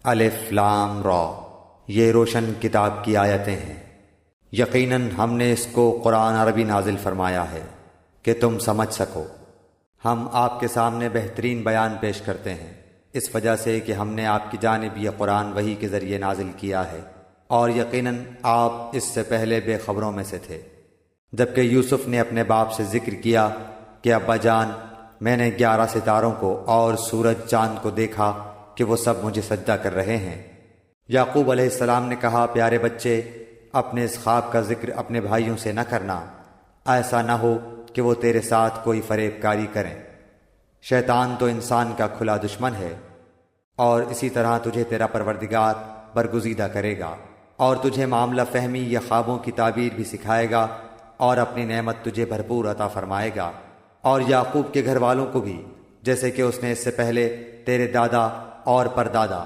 الف لام را، یہ روشن کتاب کی آیتیں ہیں۔ یقیناً ہم نے اس کو قرآن عربی نازل فرمایا ہے کہ تم سمجھ سکو۔ ہم آپ کے سامنے بہترین بیان پیش کرتے ہیں اس وجہ سے کہ ہم نے آپ کی جانب یہ قرآن وحی کے ذریعے نازل کیا ہے، اور یقیناً آپ اس سے پہلے بے خبروں میں سے تھے۔ جبکہ یوسف نے اپنے باپ سے ذکر کیا کہ ابا جان، میں نے 11 ستاروں کو اور سورج چاند کو دیکھا کہ وہ سب مجھے سجدہ کر رہے ہیں۔ یعقوب علیہ السلام نے کہا، پیارے بچے، اپنے اس خواب کا ذکر اپنے بھائیوں سے نہ کرنا، ایسا نہ ہو کہ وہ تیرے ساتھ کوئی فریب کاری کریں۔ شیطان تو انسان کا کھلا دشمن ہے، اور اسی طرح تجھے تیرا پروردگار برگزیدہ کرے گا، اور تجھے معاملہ فہمی یا خوابوں کی تعبیر بھی سکھائے گا، اور اپنی نعمت تجھے بھرپور عطا فرمائے گا، اور یعقوب کے گھر والوں کو بھی، جیسے کہ اس نے اس سے پہلے تیرے دادا اور پردادا